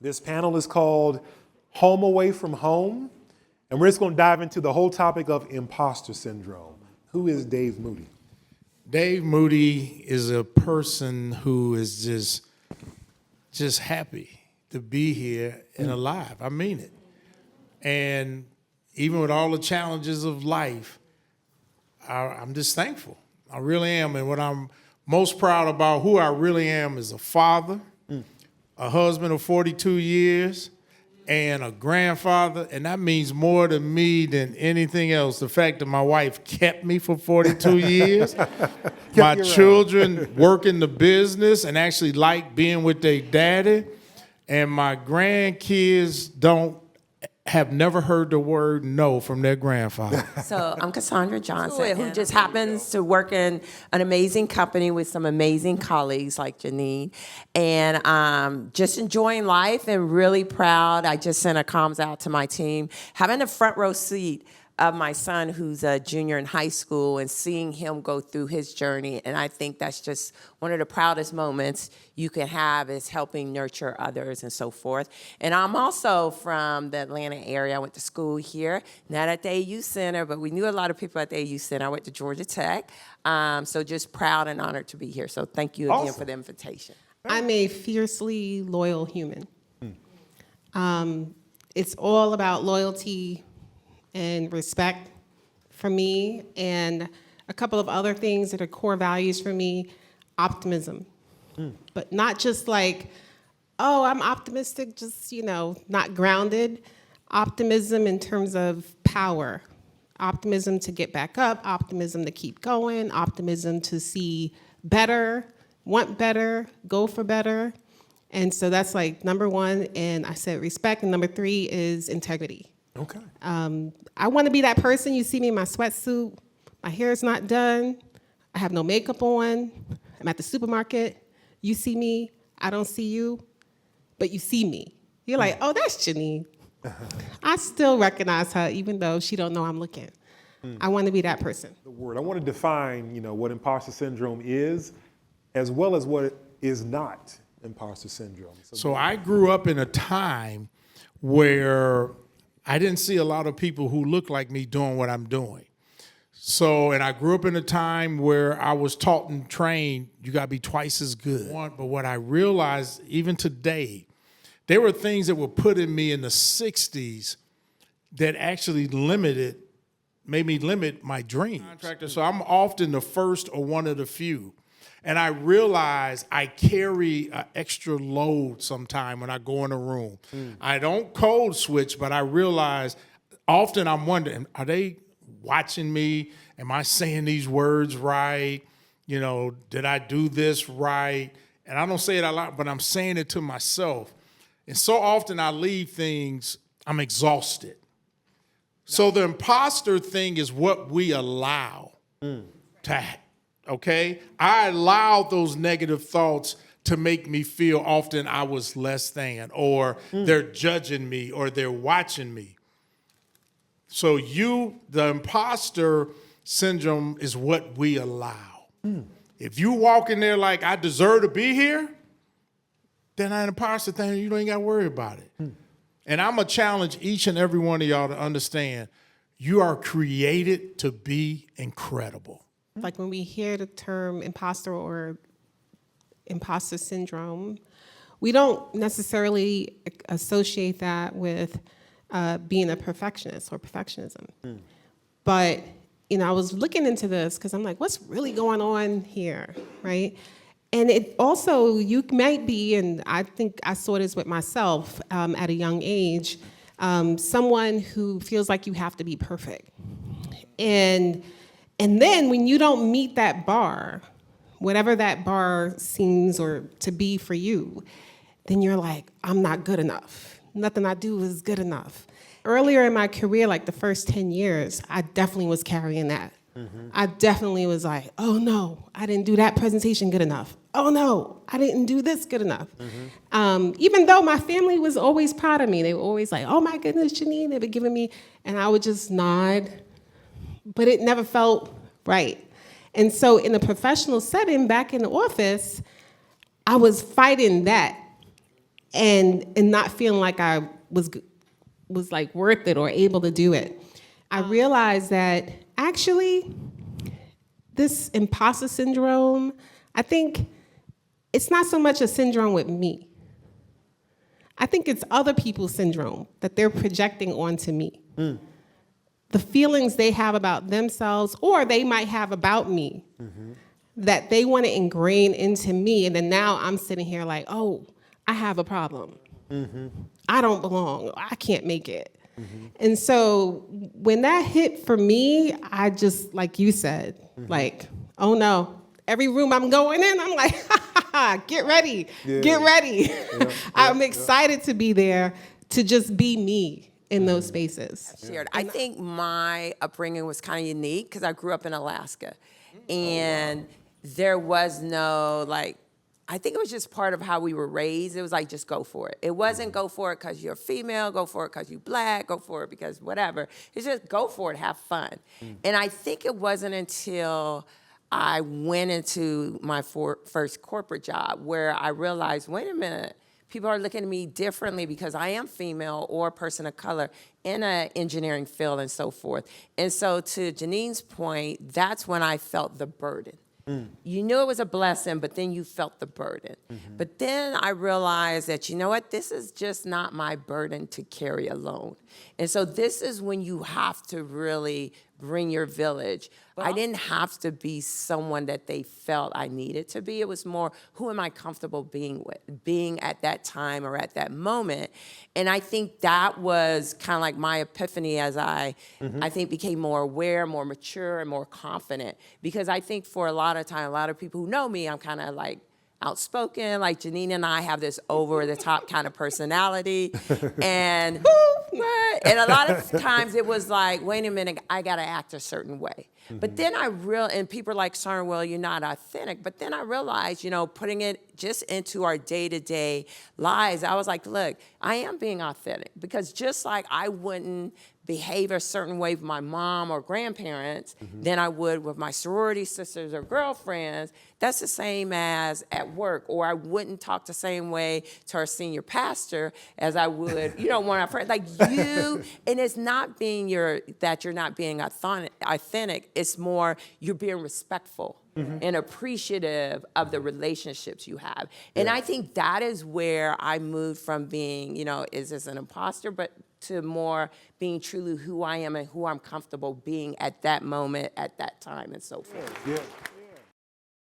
This panel is called Home Away from Home, and we're just going to dive into the whole topic of imposter syndrome. Who is Dave Moody? Dave Moody is a person who is just happy to be here and alive. I mean it. And even with all the challenges of life, I'm just thankful. I really am. And what I'm most proud about who I really am is a father, a husband of 42 years, and a grandfather. And that means more to me than anything else. The fact that my wife kept me for 42 years, my children work in the business and actually like being with their daddy, and my grandkids have never heard the word no from their grandfather. So I'm Cassandra Johnson, who just happens to work in an amazing company with some amazing colleagues like Janine, and just enjoying life and really proud. I just sent a comms out to my team, having a front row seat of my son who's a junior in high school and seeing him go through his journey. And I think that's just one of the proudest moments you can have, is helping nurture others and so forth. And I'm also from the Atlanta area. I went to school here, not at the AU Center, but we knew a lot of people at the AU Center. I went to Georgia Tech. So just proud and honored to be here. So thank you again for the invitation. I'm a fiercely loyal human. It's all about loyalty and respect for me, and a couple of other things that are core values for me: optimism. But not just like, oh, I'm optimistic, just, not grounded. Optimism in terms of power. Optimism to get back up, optimism to keep going, optimism to see better, want better, go for better. And so that's like number one, and I said respect, and number three is integrity. Okay. I want to be that person. You see me in my sweatsuit, my hair is not done, I have no makeup on, I'm at the supermarket, you see me, I don't see you, but you see me. You're like, oh, that's Janine. I still recognize her even though she don't know I'm looking. I want to be that person. The word. I want to define, what imposter syndrome is, as well as what is not imposter syndrome. So I grew up in a time where I didn't see a lot of people who look like me doing what I'm doing. So, and I grew up in a time where I was taught and trained, you got to be twice as good. But what I realized, even today, there were things that were put in me in the 60s that actually made me limit my dreams. So I'm often the first or one of the few. And I realize I carry an extra load sometime when I go in a room. I don't code switch, but I realize often I'm wondering, are they watching me? Am I saying these words right? Did I do this right? And I don't say it a lot, but I'm saying it to myself. And so often I leave things, I'm exhausted. So the imposter thing is what we allow to happen. Okay? I allowed those negative thoughts to make me feel often I was less than, or they're judging me, or they're watching me. So the imposter syndrome is what we allow. If you walk in there like, I deserve to be here, then an imposter thing, you don't even got to worry about it. And I'm going to challenge each and every one of y'all to understand, you are created to be incredible. Like when we hear the term imposter or imposter syndrome, we don't necessarily associate that with being a perfectionist or perfectionism. But, I was looking into this because I'm like, what's really going on here, right? And it also, you might be, and I think I saw this with myself at a young age, someone who feels like you have to be perfect. And then when you don't meet that bar, whatever that bar seems or to be for you, then you're like, I'm not good enough. Nothing I do is good enough. Earlier in my career, like the first 10 years, I definitely was carrying that. I definitely was like, oh no, I didn't do that presentation good enough. Oh no, I didn't do this good enough. Even though my family was always proud of me. They were always like, oh my goodness, Janine, they were giving me, and I would just nod. But it never felt right. And so in a professional setting back in the office, I was fighting that and not feeling like I was like worth it or able to do it. I realized that actually this imposter syndrome, I think it's not so much a syndrome with me. I think it's other people's syndrome that they're projecting onto me. The feelings they have about themselves, or they might have about me, that they want to ingrain into me, and then now I'm sitting here like, oh, I have a problem. I don't belong. I can't make it. And so when that hit for me, I just, like you said, like, oh no. Every room I'm going in, I'm like, ha, ha, ha, get ready, get ready. I'm excited to be there, to just be me in those spaces. Shared. I think my upbringing was kind of unique because I grew up in Alaska, and there was no I think it was just part of how we were raised. It was like, just go for it. It wasn't go for it because you're female, go for it because you're black, go for it because whatever. It's just go for it, have fun. And I think it wasn't until I went into my first corporate job where I realized, wait a minute, people are looking at me differently because I am female or a person of color in an engineering field and so forth. And so to Janine's point, that's when I felt the burden. You knew it was a blessing, but then you felt the burden. But then I realized that, you know what, this is just not my burden to carry alone. And so this is when you have to really bring your village. I didn't have to be someone that they felt I needed to be. It was more, who am I comfortable being with, being at that time or at that moment? And I think that was kind of like my epiphany as I think became more aware, more mature, and more confident. Because I think for a lot of time, a lot of people who know me, I'm kind of like outspoken, like Janine and I have this over-the-top kind of personality. And a lot of times it was like, wait a minute, I got to act a certain way. But then and people are like, sorry, well, you're not authentic. But then I realized, putting it just into our day-to-day lives, I was like, look, I am being authentic. Because just like I wouldn't behave a certain way with my mom or grandparents than I would with my sorority sisters or girlfriends, that's the same as at work. Or I wouldn't talk the same way to our senior pastor as I would, one of our friends. Like you, and it's not that you're not being authentic. It's more you're being respectful and appreciative of the relationships you have. And I think that is where I moved from being, is this an imposter, but to more being truly who I am and who I'm comfortable being at that moment, at that time, and so forth. Yeah.